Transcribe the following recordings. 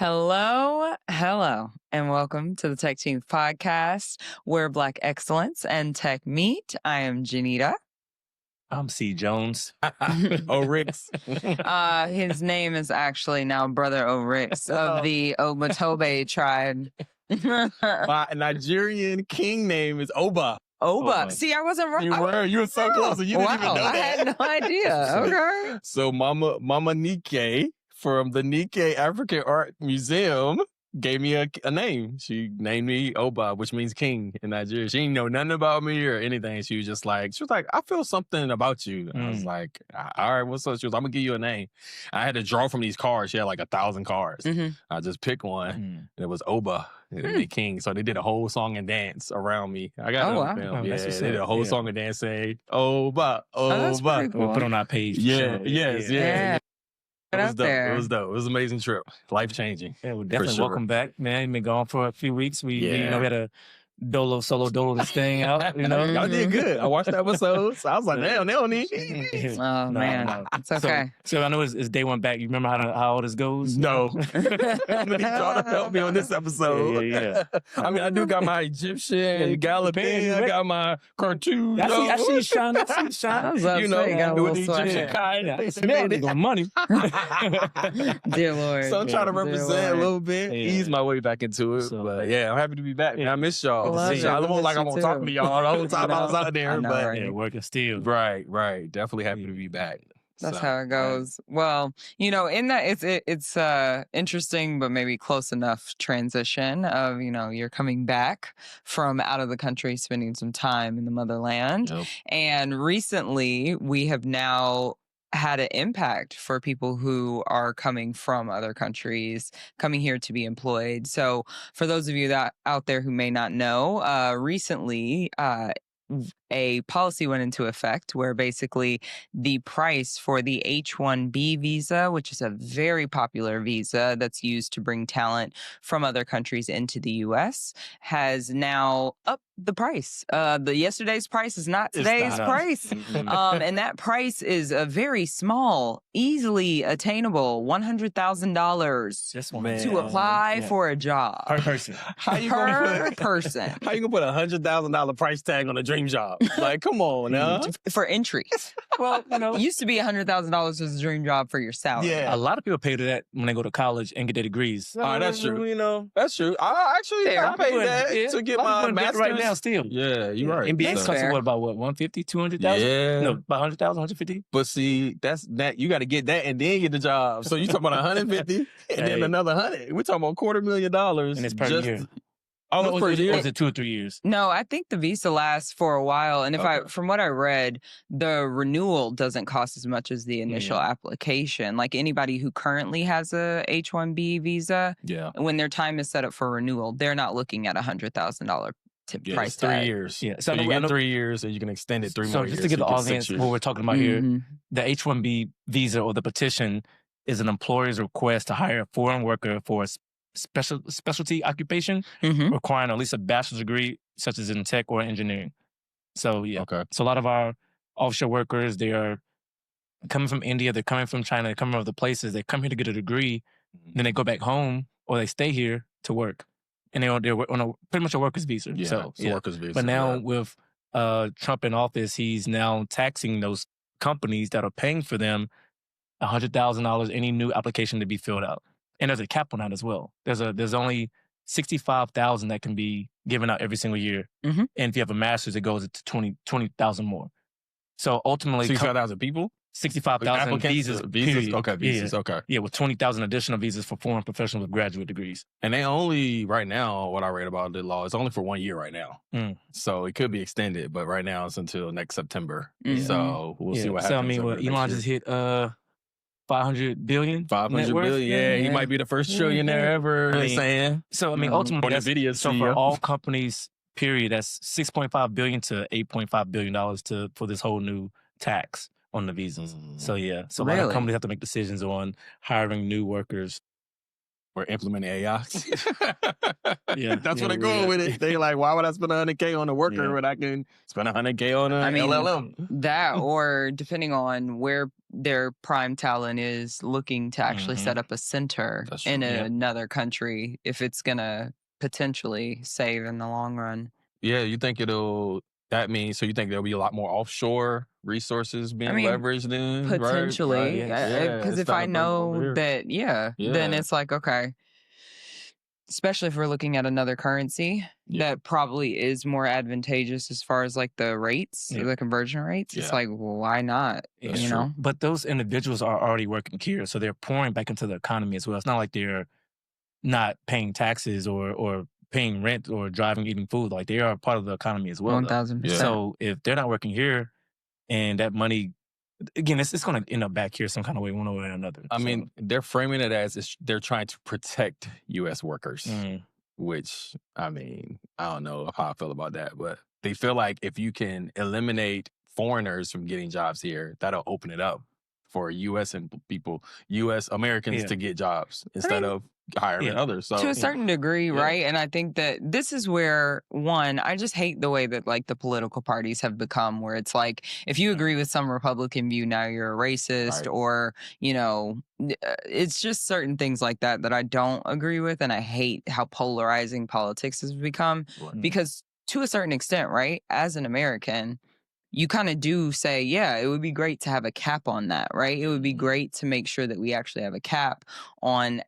Hello, and welcome to the Tech Teams podcast, where Black excellence and tech meet. I am Janita. I'm C. Jones. O'Ricks. His name is actually now Brother O'Ricks of the Omatobe tribe. My Nigerian king name is Oba. Oba. See, I wasn't right. You were so close, and you didn't even know that. I had no idea. Okay. So Mama Nikkei from the Nikkei African Art Museum gave me a name. She named me Oba, which means king in Nigeria. She didn't know nothing about me or anything. She was like, I feel something about you. And I was like, all right, what's up? She was, I'm gonna give you a name. I had to draw from these cards. She had like 1,000 cards. Mm-hmm. I just picked one, and it was Oba. It'd be king. So they did a whole song and dance around me. I got it on film. Oh, yeah, they did a whole song and dance saying, Oba, Oba. Cool. We'll put on our page. Yeah, yeah. It was dope. There. It was dope. It was an amazing trip. Life-changing. Yeah, well, definitely welcome back, man. Been gone for a few weeks. We had a solo this thing out, Y'all did good. I watched the episodes. I was like, damn, they don't need me. Oh, man. It's okay. So I know it's day one back. You remember how all this goes? No. I'm gonna need y'all to help me on this episode. Yeah. I mean, I do got my Egyptian Gallopin. I got my cartoon. I see you shine. I see you shine. I was about to say, you got a doing little Egyptian swag. kind. I smell it on money. Dear Lord. So I'm trying to Dear represent Lord. a little bit, ease my way back into it. So, but yeah, I'm happy to be back. Man. I miss y'all. Love it. I We look like miss I'm you gonna talk too. to y'all the whole time I was out there. I know, but right? Yeah, working still. Right. Definitely happy to be back. That's So, how it goes. Well, in that it's interesting, but maybe close enough transition of, you're coming back from out of the country, spending some time in the motherland. Yep. And recently we have now had an impact for people who are coming from other countries, coming here to be employed. So for those of you that out there who may not know, recently, a policy went into effect where basically the price for the H-1B visa, which is a very popular visa that's used to bring talent from other countries into the U.S., has now upped the price. Yesterday's price is not today's price. And that price is a very small, easily attainable $100,000 to apply for a job. Per person. How you Per gonna person. How you gonna put $100,000 price tag on a dream job? Like, come on, now. For entry. Well, it used to be $100,000 was a dream job for your salary. Yeah. A lot of people pay to that when they go to college and get their degrees. That's true. That's true. I paid that to get my master's right now still. Yeah, you're right. MBA That's costs fair. what, about 150, 200,000? Yeah. No, about 100,000, 150. But see, that's that you got to get that and then get the job. So you talking about 150 and then another 100. We're talking about $250,000. And it's per year. Oh, per year. Or is it 2 or 3 years? No, I think the visa lasts for a while. And from what I read, the renewal doesn't cost as much as the initial application. Like anybody who currently has a H-1B visa, when their time is set up for renewal, they're not looking at $100,000 price it's 3 tag. years. Yeah. So you get 3 years and you can extend it 3 more years. So just to give the audience what we're talking about here, the H-1B visa or the petition is an employer's request to hire a foreign worker for a specialty occupation requiring at least a bachelor's degree, such as in tech or engineering. So, So a lot of our offshore workers, they are coming from India, they're coming from China, they're coming from other places. They come here to get a degree, then they go back home or they stay here to work. And they're on pretty much a worker's visa. Yeah, it's a worker's visa. But now with Trump in office, he's now taxing those companies that are paying for them $100,000 any new application to be filled out. And there's a cap on that as well. There's only 65,000 that can be given out every single year. And if you have a master's, it goes to 20,000 more. So ultimately, 65,000 people? 65,000 visas. Okay, visas. Okay. Yeah, with 20,000 additional visas for foreign professionals with graduate degrees. And they only, right now, what I read about the law, it's only for 1 year right now. So it could be extended, but right now it's until next September. So we'll see what happens. So I mean, Elon just hit 500 billion. 500 billion. Yeah, he might be the first trillionaire ever. Saying. So I mean, ultimately, for all companies, period, that's $6.5 billion to $8.5 billion for this whole new tax on the visas. So a lot of companies have to make decisions on hiring new workers We're implementing AI. Yeah, That's where they're going with it. They're like, why would I spend $100K on a worker when I can spend $100K on a LLM? That, or depending on where their prime talent is looking to actually set up a center in another country, if it's gonna potentially save in the long run. Yeah, you think that means, so you think there'll be a lot more offshore resources being leveraged then, right? Potentially, Yeah, because if I know that, then it's like, okay, especially if we're looking at another currency that probably is more advantageous as far as like the rates, the conversion rates. It's like, well, why not? That's true. But those individuals are already working here, so they're pouring back into the economy as well. It's not like they're not paying taxes or paying rent or driving, eating food. Like, they are part of the economy as well. 1000%. So if they're not working here and that money, again, it's going to end up back here some kind of way, one way or another. I mean, they're framing it as they're trying to protect U.S. workers, which, I mean, I don't know how I feel about that, but they feel like if you can eliminate foreigners from getting jobs here, that'll open it up for U.S. U.S. Americans to get jobs instead of hiring others. So to a certain degree, right? And I think that this is where, one, I just hate the way that like the political parties have become, where it's like, if you agree with some Republican view, now you're a racist, or, it's just certain things like that I don't agree with. And I hate how polarizing politics has become, because to a certain extent, right, as an American, you kind of do say, yeah, it would be great to have a cap on that, right? It would be great to make sure that we actually have a cap on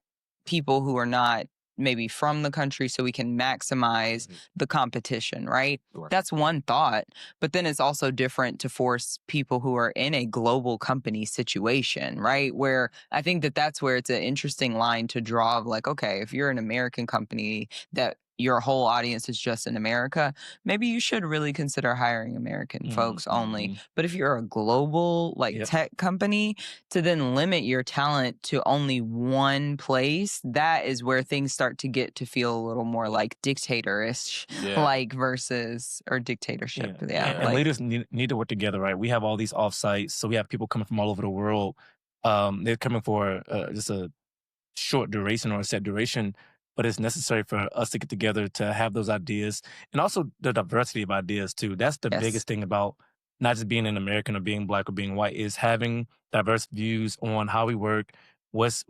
people who are not maybe from the country, so we can maximize the competition, right? That's one thought. But then it's also different to force people who are in a global company situation, right? Where I think that that's where it's an interesting line to draw of like, okay, if you're an American company that your whole audience is just in America, maybe you should really consider hiring American folks only. But if you're a global like tech company, to then limit your talent to only one place, that is where things start to get to feel a little more like dictatorish, like versus, or dictatorship. And leaders need to work together, right? We have all these offsites, so we have people coming from all over the world. They're coming for just a short duration or a set duration, but it's necessary for us to get together to have those ideas, and also the diversity of ideas too. That's the biggest thing about not just being an American or being Black or being white, is having diverse views on how we work, what's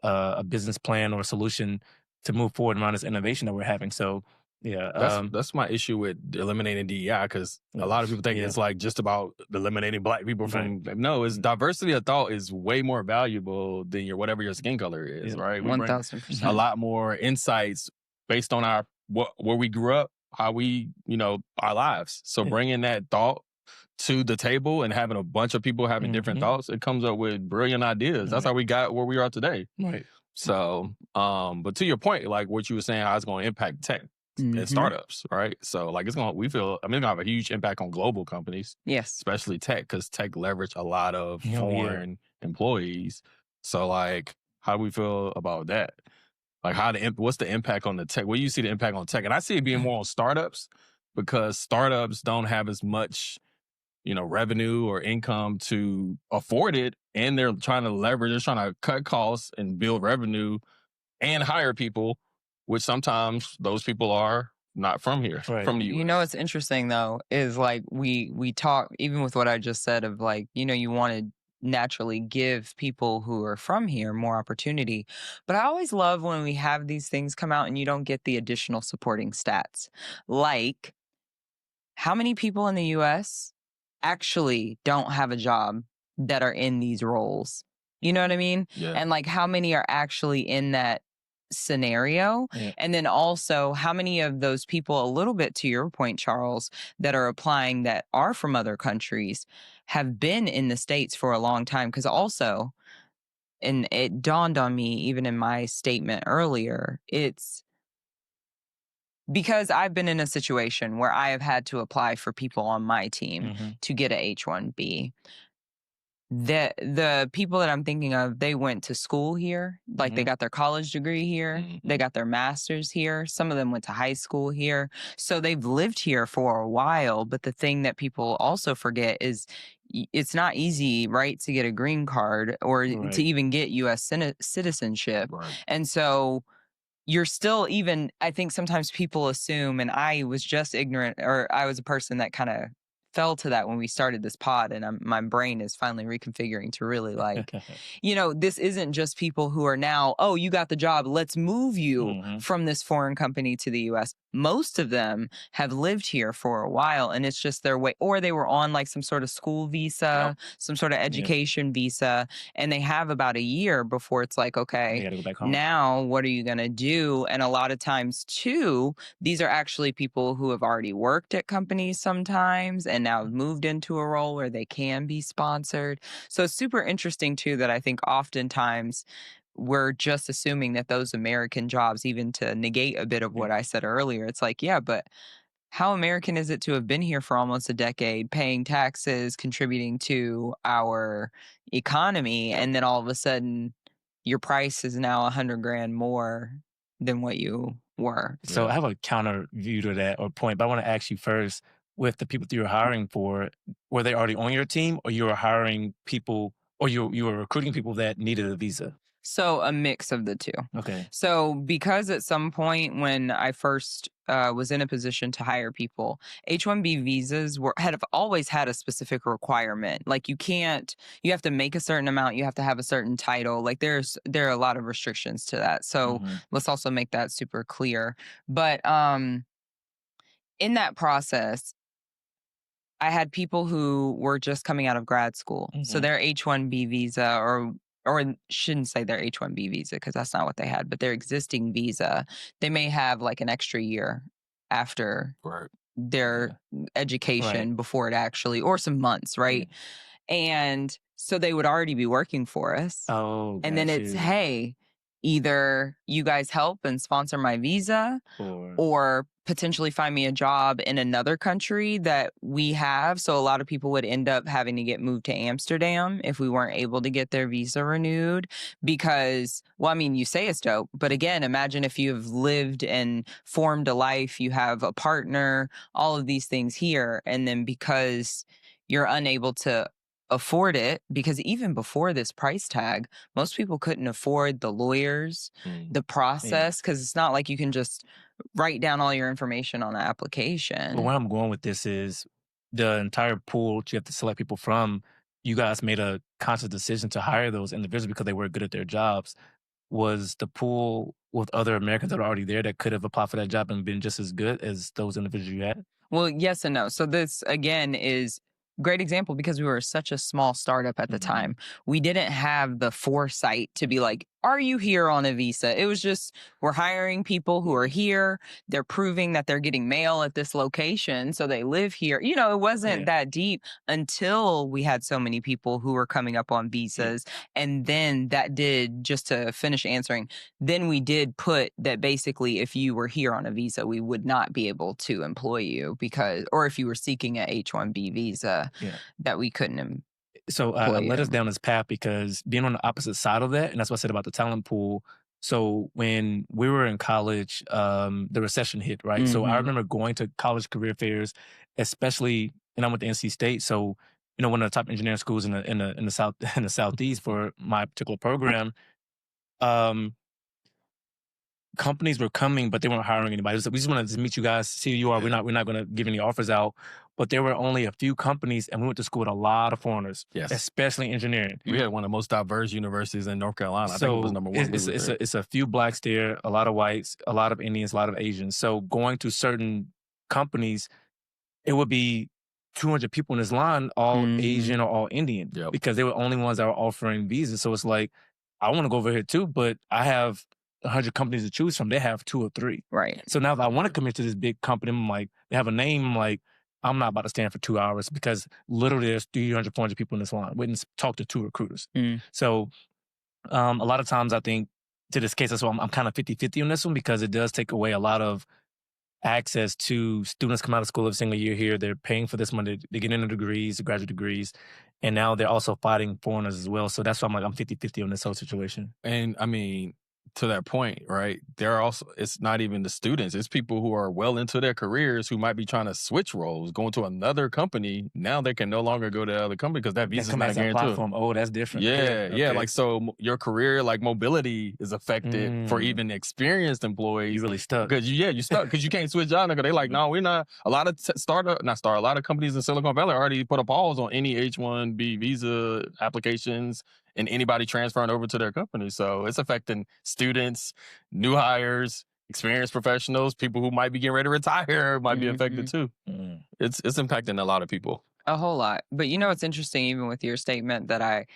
a business plan or a solution to move forward around this innovation that we're having. So that's my issue with eliminating DEI, because a lot of people think it's like just about eliminating Black people from. No, it's diversity of thought is way more valuable than whatever your skin color is, right? 1000%. A lot more insights based on where we grew up, how we, our lives. So bringing that thought to the table and having a bunch of people having different thoughts, it comes up with brilliant ideas. That's how we got where we are today. Right. So, but to your point, like what you were saying, how it's going to impact tech and startups, right? So like it's gonna have a huge impact on global companies, especially tech, because tech leverage a lot of foreign employees. So like, how do we feel about that? Like, what's the impact on the tech? Where do you see the impact on tech? And I see it being more on startups, because startups don't have as much, revenue or income to afford it, and they're trying to cut costs and build revenue and hire people, which sometimes those people are not from here, from the US. What's interesting though is like we talk, even with what I just said, of like, you want to naturally give people who are from here more opportunity. But I always love when we have these things come out and you don't get the additional supporting stats. Like, how many people in the US actually don't have a job that are in these roles? You know what I mean? Yeah. And like, how many are actually in that scenario? And then also, how many of those people, a little bit to your point, Charles, that are applying that are from other countries have been in the States for a long time? Because also, and it dawned on me even in my statement earlier, it's because I've been in a situation where I have had to apply for people on my team to get a H-1B. the people that I'm thinking of, they went to school here. Like they got their college degree here. They got their master's here. Some of them went to high school here. So they've lived here for a while. But the thing that people also forget is it's not easy, right, to get a green card or to even get U.S. citizenship. Right. And so you're still even, I think sometimes people assume, and I was just ignorant, or I was a person that kind of fell to that when we started this pod, and my brain is finally reconfiguring to really like, this isn't just people who are now, oh, you got the job, let's move you from this foreign company to the U.S. Most of them have lived here for a while, and it's just their way, or they were on like some sort of school visa, some sort of education visa, and they have about a year before it's like, okay, they gotta go back home. Now what are you going to do? And a lot of times too, these are actually people who have already worked at companies sometimes and now have moved into a role where they can be sponsored. So it's super interesting too that I think oftentimes we're just assuming that those American jobs, even to negate a bit of what I said earlier, it's like, yeah, but how American is it to have been here for almost a decade, paying taxes, contributing to our economy, and then all of a sudden your price is now $100,000 more than what you were. So I have a counter view to that or point, but I want to ask you first, with the people that you're hiring for, were they already on your team, or you were hiring people, or you were recruiting people that needed a visa? So a mix of the two. Okay. So because at some point when I first was in a position to hire people, H-1B visas have always had a specific requirement. Like you have to make a certain amount, you have to have a certain title. Like there are a lot of restrictions to that. So let's also make that super clear. But in that process, I had people who were just coming out of grad school. So their H-1B visa or shouldn't say their H-1B visa because that's not what they had, but their existing visa, they may have like an extra year after their education before it actually, or some months, right? And so they would already be working for us. Oh, and then it's, hey, either you guys help and sponsor my visa or potentially find me a job in another country that we have. So a lot of people would end up having to get moved to Amsterdam if we weren't able to get their visa renewed because, well, I mean, you say it's dope, but again, imagine if you've lived and formed a life, you have a partner, all of these things here. And then because you're unable to afford it, because even before this price tag, most people couldn't afford the lawyers, the process, because it's not like you can just write down all your information on an application. But where I'm going with this is the entire pool that you have to select people from, you guys made a conscious decision to hire those individuals because they were good at their jobs. Was the pool with other Americans that are already there that could have applied for that job and been just as good as those individuals you had? Well, yes and no. So this, again, is great example because we were such a small startup at the time. We didn't have the foresight to be like, are you here on a visa? It was just, we're hiring people who are here. They're proving that they're getting mail at this location. So they live here. It wasn't that deep until we had so many people who were coming up on visas. And then that did, just to finish answering, then we did put that basically if you were here on a visa, we would not be able to employ you or if you were seeking an H-1B visa, that we couldn't. So I led us down this path because being on the opposite side of that, and that's what I said about the talent pool. So when we were in college, the recession hit, right? So I remember going to college career fairs, especially, and I went to NC State. So, one of the top engineering schools in the South, in the Southeast for my particular program. Companies were coming, but they weren't hiring anybody. We just wanted to meet you guys, see who you are. We're not going to give any offers out. But there were only a few companies, and we went to school with a lot of foreigners, especially engineering. We had one of the most diverse universities in North Carolina. I think it was number one. It's a few blacks there, a lot of whites, a lot of Indians, a lot of Asians. So going to certain companies, it would be 200 people in this line, all Asian or all Indian, because they were the only ones that were offering visas. So it's like, I want to go over here too, but I have 100 companies to choose from. They have 2 or 3. Right. So now if I want to commit to this big company, I'm like, they have a name, I'm like, I'm not about to stand for 2 hours because literally there's 300, 400 people in this line. We didn't talk to 2 recruiters. So a lot of times I think to this case, that's why I'm kind of 50-50 on this one because it does take away a lot of access to students come out of school every single year here. They're paying for this money. They're getting their degrees, the graduate degrees. And now they're also fighting foreigners as well. So that's why I'm like, I'm 50-50 on this whole situation. And I mean, to that point, right? There are also, it's not even the students, it's people who are well into their careers who might be trying to switch roles, going to another company. Now they can no longer go to the other company because that visa's not guaranteed. Platform. Oh, that's different. Yeah. Like, so your career, like mobility is affected for even experienced employees. You really stuck. Because you stuck because you can't switch jobs. They like, no, we're not. A lot of a lot of companies in Silicon Valley already put a pause on any H-1B visa applications and anybody transferring over to their company. So it's affecting students, new hires, experienced professionals, people who might be getting ready to retire might be affected too. It's impacting a lot of people. A whole lot. But you know, it's interesting, even with your statement, that I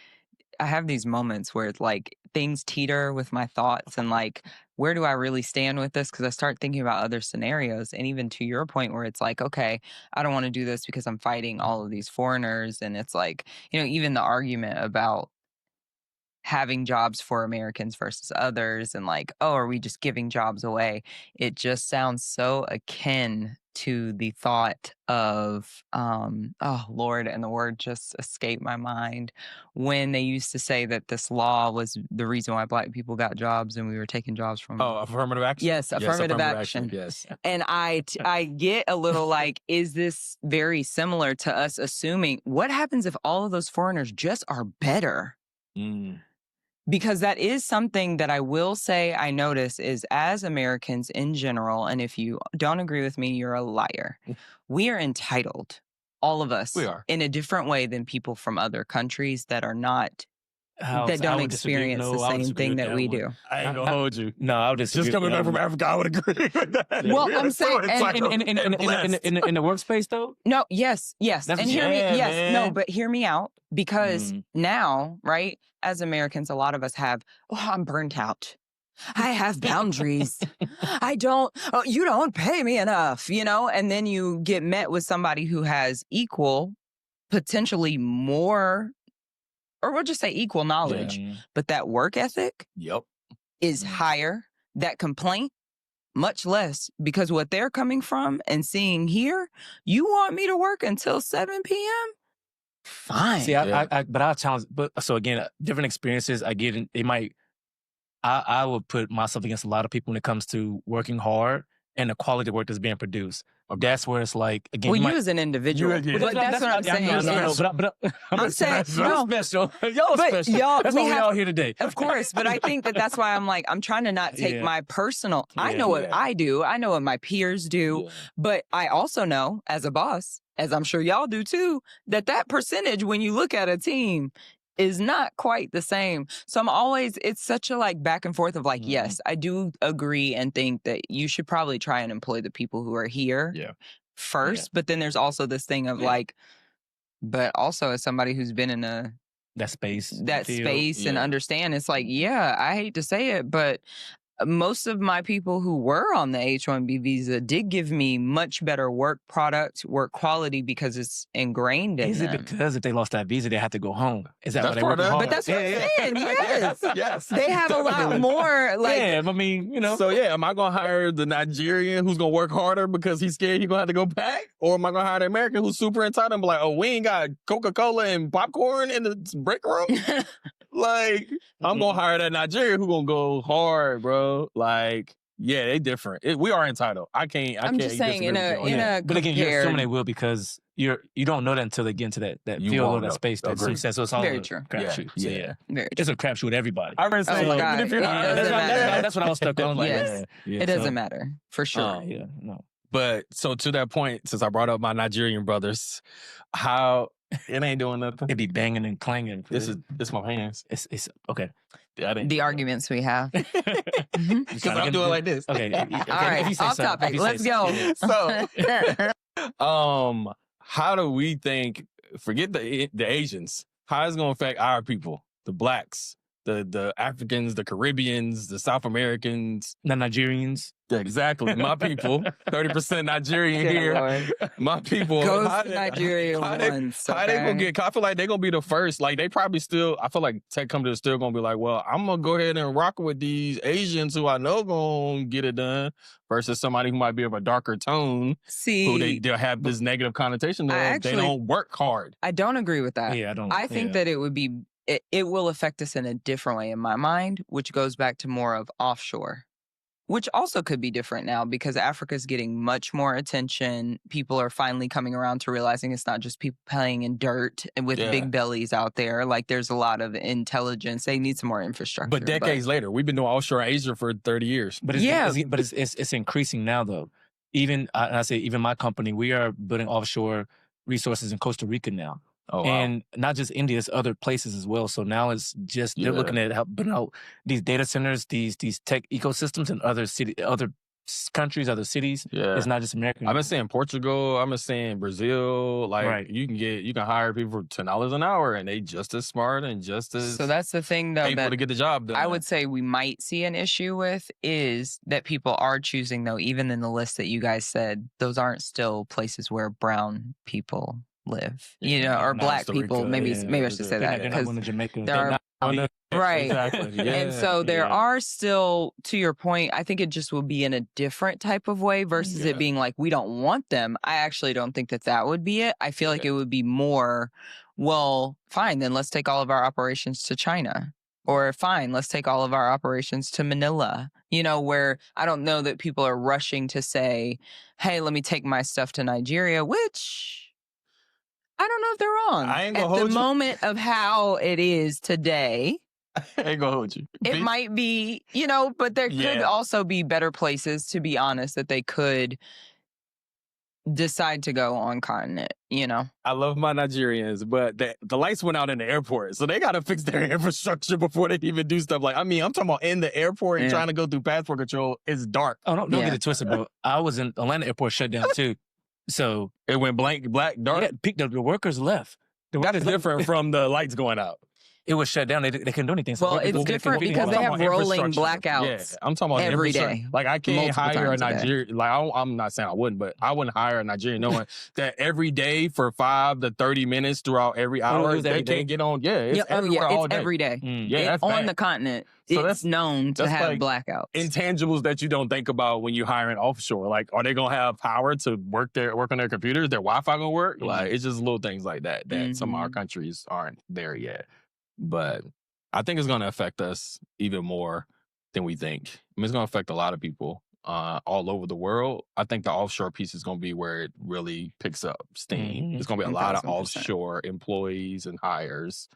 have these moments where it's like things teeter with my thoughts and like, where do I really stand with this? Because I start thinking about other scenarios. And even to your point where it's like, okay, I don't want to do this because I'm fighting all of these foreigners. And it's like, you know, even the argument about having jobs for Americans versus others and like, oh, are we just giving jobs away? It just sounds so akin to the thought of, oh Lord, and the word just escaped my mind, when they used to say that this law was the reason why Black people got jobs and we were taking jobs from them. Oh, affirmative action? Yes, affirmative action. Yes. And I get a little like, is this very similar to us assuming, what happens if all of those foreigners just are better? Because that is something that I will say I notice is, as Americans in general, and if you don't agree with me, you're a liar. We are entitled, all of us, We are. in a different way than people from other countries that are not, that don't experience the same thing that we do. I ain't gonna hold you. No, I would Just coming back from Africa, I would agree with that. Well, I'm saying, in the workspace though? No, yes. That's And what hear me, you- yes, man. no, but hear me out, because now, right, as Americans, a lot of us have, oh, I'm burnt out. I have boundaries. You don't pay me enough, you know? And then you get met with somebody who has equal, potentially more, or we'll just say equal knowledge, but that work ethic is higher. That complaint, much less, because what they're coming from and seeing here, you want me to work until 7 p.m.? Fine. See, but I'll challenge. But so again, different experiences. I get it. They might. I would put myself against a lot of people when it comes to working hard and the quality of work that's being produced. That's where it's like, again. Well, you as an individual. But that's what I'm saying. I'm saying, no. Special. Y'all special. That's why we all here today. Of course. But I think that's why I'm like, I'm trying to not take my personal. I know what I do. I know what my peers do. Yeah. But I also know, as a boss, as I'm sure y'all do too, that percentage, when you look at a team, is not quite the same. So I'm always, it's such a like back and forth of like, yes, I do agree and think that you should probably try and employ the people who are here first. But then there's also this thing of like, but also as somebody who's been in that space and understand, it's like, I hate to say it, but most of my people who were on the H-1B visa did give me much better work product, work quality, because it's ingrained in them. Is it because if they lost that visa, they have to go home? Is that why they work home? But that's what I'm saying, yes. They have a lot more, like... Yeah, I mean, you know. So am I going to hire the Nigerian who's going to work harder because he's scared he's going to have to go back? Or am I going to hire the American who's super entitled and be like, oh, we ain't got Coca-Cola and popcorn in the break room? Like, I'm going to hire that Nigerian who's going to go hard, bro. Like, they different. We are entitled. I'm just saying, in a but again, you're assuming they will, because you don't know that until they get into that field or that space. So it's all very true. Crapshoot. Very true. It's a crapshoot with everybody. I remember saying, even if you're that's what I was stuck on. It doesn't matter, for sure. But so to that point, since I brought up my Nigerian brothers, how it ain't doing nothing. It be banging and clanging. This my hands. It's okay. The arguments we have. Because I'm doing like this. Okay. All right. Off topic. Let's go. So, how do we think? Forget the Asians. How is it going to affect our people, the Blacks, the Africans, the Caribbeans, the South Americans, the Nigerians. Yeah, exactly. My people, 30% Nigerian here. Lord. My people. Goes to Nigeria once. How they gonna get? I feel like they're gonna be the first. Like they probably still. I feel like tech companies are still gonna be like, well, I'm gonna go ahead and rock with these Asians who I know gonna get it done, versus somebody who might be of a darker tone. See, who they'll have this negative connotation that they don't work hard. I don't agree with that. Yeah, I don't. I think that it would be. It will affect us in a different way in my mind, which goes back to more of offshore. Which also could be different now because Africa's getting much more attention. People are finally coming around to realizing it's not just people playing in dirt and with big bellies out there. Like there's a lot of intelligence. They need some more infrastructure. But decades later, we've been doing offshore Asia for 30 years. But it's increasing now though. Even I say even my company, we are building offshore resources in Costa Rica now. Oh, wow. And not just India, it's other places as well. So now it's just they're looking at building out these data centers, these tech ecosystems in other countries, other cities. Yeah. It's not just American. I've been saying Portugal, I've been saying Brazil. Like you can hire people for $10 an hour and they just as smart and just as so that's the thing though able to get the job done. I would say we might see an issue with is that people are choosing though, even in the list that you guys said, those aren't still places where brown people live, or black people. Maybe I should say that because there are right. Exactly. Yeah. And so there are still, to your point, I think it just will be in a different type of way versus it being like we don't want them. I actually don't think that would be it. I feel like it would be more, well, fine, then let's take all of our operations to China. Or fine, let's take all of our operations to Manila, where I don't know that people are rushing to say, hey, let me take my stuff to Nigeria, which I don't know if they're wrong. I ain't gonna At hold the you. moment of how it is today, I ain't gonna hold you. it might be, but there could also be better places, to be honest, that they could decide to go on continent, I love my Nigerians, but the lights went out in the airport, so they got to fix their infrastructure before they even do stuff. Like, I'm talking about in the airport and trying to go through passport control. It's dark. Oh, don't get it twisted, bro. I was in Atlanta airport shut down too. So it went black, dark. The workers left. That is different from the lights going out. It was shut down. They couldn't do anything. So well, it's different because they have rolling blackouts. Yeah, I'm talking about every day. Like I can't hire a Nigerian. Like I'm not saying I wouldn't, but I wouldn't hire a Nigerian knowing that every day for 5 to 30 minutes throughout every hour they can't get on. Yeah, it's everywhere all day. Every day. That's on bad. the continent. So it's known to have like blackouts. Intangibles that you don't think about when you're hiring offshore. Like, are they gonna have power to work on their computers? Their Wi-Fi gonna work? Like, it's just little things like that some of our countries aren't there yet. But I think it's gonna affect us even more than we think. It's gonna affect a lot of people all over the world. I think the offshore piece is gonna be where it really picks up steam. There's gonna be a lot of offshore employees and hires.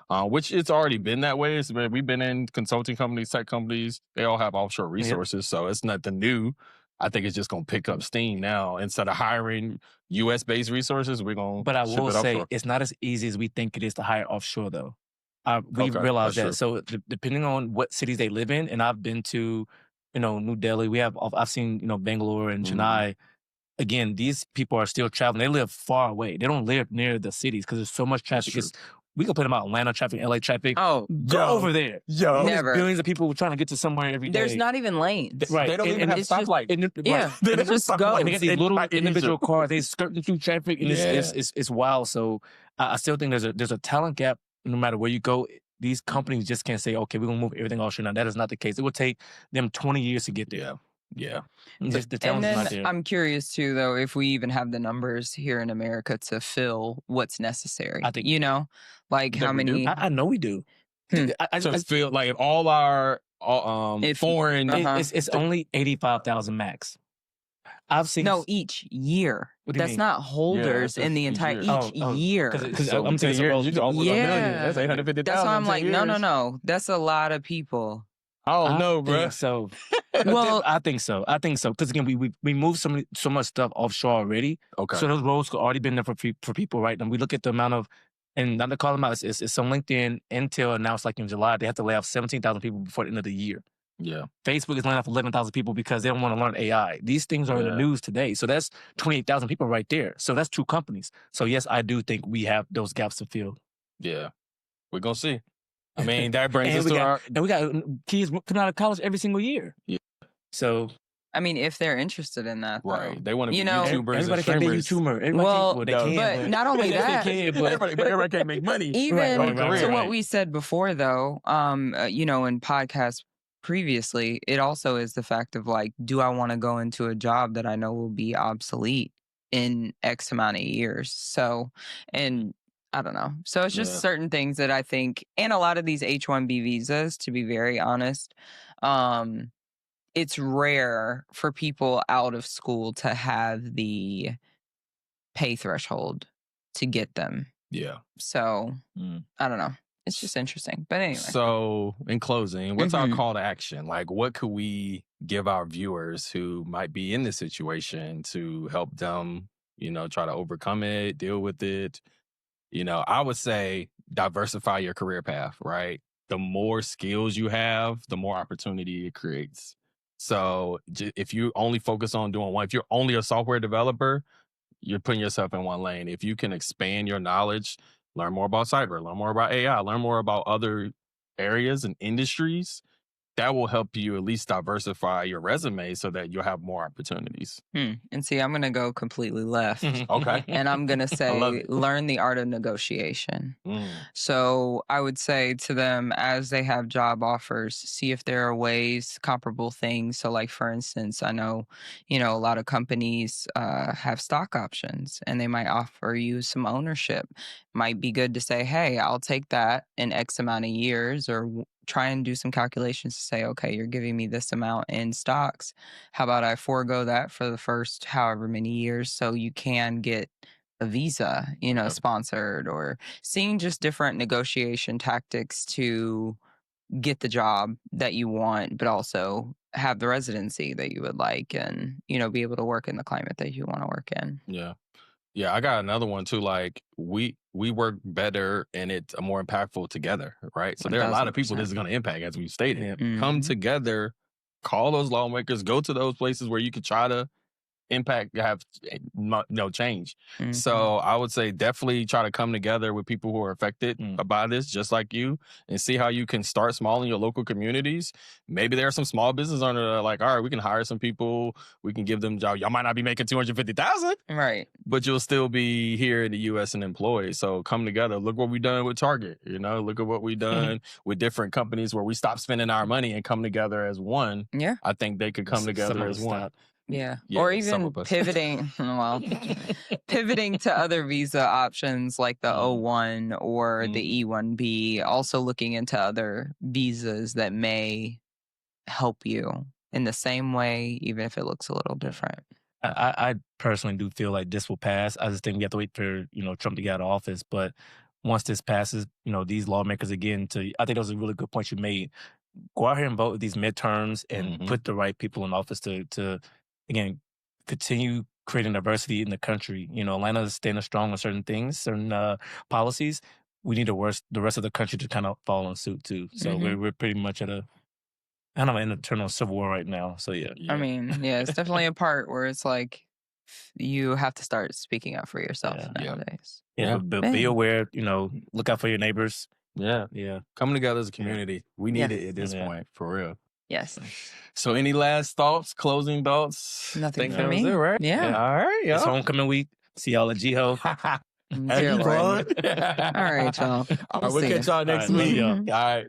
Which it's already been that way. We've been in consulting companies, tech companies. They all have offshore resources, so it's nothing new. I think it's just going to pick up steam now. Instead of hiring U.S.-based resources, we're going to But I will say, offshore. It's not as easy as we think it is to hire offshore, though. We've realized that. True. So depending on what cities they live in, and I've been to, New Delhi. I've seen, Bangalore and Chennai. Again, these people are still traveling. They live far away. They don't live near the cities because there's so much traffic. We can put them out Atlanta traffic, LA traffic. Oh, go over there. Never. There's billions of people trying to get to somewhere every day. There's not even lanes. Right. They don't even have stoplights. Yeah. They just go. And they got these little individual cars. They skirting through traffic, and it's wild. So I still think there's a talent gap. No matter where you go, these companies just can't say, okay, we're gonna move everything offshore. Now that is not the case. It would take them 20 years to get there. Yeah. Just the talent's not there. I'm curious too, though, if we even have the numbers here in America to fill what's necessary. I think like how many? I know we do. I just feel like if all our foreign, it's only 85,000 max. I've seen each year. What do you That's mean? not holders in the entire year. Because so I'm saying years, you almost $1 million. That's 850,000. That's why I'm like, no. That's a lot of people. I don't know, bro. So, well, I think so. Because again, we moved so much stuff offshore already. Okay. So those roles could already been there for people, right? And we look at the amount of, and not to call them out, it's on LinkedIn. Intel announced like in July they have to lay off 17,000 people before the end of the year. Yeah. Facebook is laying off 11,000 people because they don't want to learn AI. These things are in the news today. So that's 28,000 people right there. So that's 2 companies. So yes, I do think we have those gaps to fill. Yeah. We're going to see. I mean, that brings us and to our... we got kids coming out of college every single year. Yeah. So I mean, if they're interested in that, though. Right. They want to be You know, YouTubers everybody and can be a streamers. YouTuber. Everybody Well, they can, but not only yes, that, they can, but everybody can't make money. even Right, to right. what we said before, though, you know, in podcasts previously, it also is the fact of like, do I want to go into a job that I know will be obsolete in X amount of years? So, and I don't know. So it's just Yeah. certain things that I think, and a lot of these H-1B visas, to be very honest, it's rare for people out of school to have the pay threshold to get them. Yeah. So I don't know. It's just interesting. But anyway. So in closing, what's our call to action? Like, what could we give our viewers who might be in this situation to help them, you know, try to overcome it, deal with it? You know, I would say diversify your career path, right? The more skills you have, the more opportunity it creates. So if you only focus on doing one, if you're only a software developer, you're putting yourself in one lane. If you can expand your knowledge, learn more about cyber, learn more about AI, learn more about other areas and industries, that will help you at least diversify your resume so that you'll have more opportunities. And see, I'm going to go completely left. Okay. And I'm going to say, learn the art of negotiation. So I would say to them, as they have job offers, see if there are ways, comparable things. So like, for instance, I know, you know, a lot of companies have stock options and they might offer you some ownership. Might be good to say, hey, I'll take that in X amount of years, or try and do some calculations to say, okay, you're giving me this amount in stocks. How about I forego that for the first however many years so you can get a visa, you know, sponsored, or seeing just different negotiation tactics to get the job that you want, but also have the residency that you would like, and, you know, be able to work in the climate that you want to work in. Yeah. Yeah, I got another one too. Like we work better and it's more impactful together, right? So there are a lot of people this is going to impact, as we've stated. Come together, call those lawmakers, go to those places where you could try to impact, have no change. So I would say definitely try to come together with people who are affected by this, just like you, and see how you can start small in your local communities. Maybe there are some small business owners that are like, all right, we can hire some people, we can give them jobs. Y'all might not be making $250,000, right? But you'll still be here in the U.S. and employed. So come together. Look what we've done with Target. You know, look at what we've done with different companies where we stop spending our money and come together as one. Yeah, I think they could come together as one. Yeah. Or even pivoting, pivoting to other visa options like the O1 or the E1B, also looking into other visas that may help you in the same way, even if it looks a little different. I personally do feel like this will pass. I just think we have to wait for, you know, Trump to get out of office. But once this passes, you know, these lawmakers, again, I think that was a really good point you made. Go out here and vote with these midterms and put the right people in office to again, continue creating diversity in the country. You know, Atlanta is standing strong on certain things, certain policies. We need the rest of the country to kind of follow in suit too. So we're pretty much at an internal civil war right now. So yeah. I mean, yeah, it's definitely a part where it's like you have to start speaking up for yourself nowadays. Yeah, but be aware. You know, look out for your neighbors. Yeah. Coming together as a community, we need it at this point, for real. Yes. So any last thoughts, closing thoughts? Nothing for me. Right? Yeah. All right. It's homecoming week. See y'all at G-Ho. Dear Lord. All right, y'all. All right, we'll catch y'all next week. All right.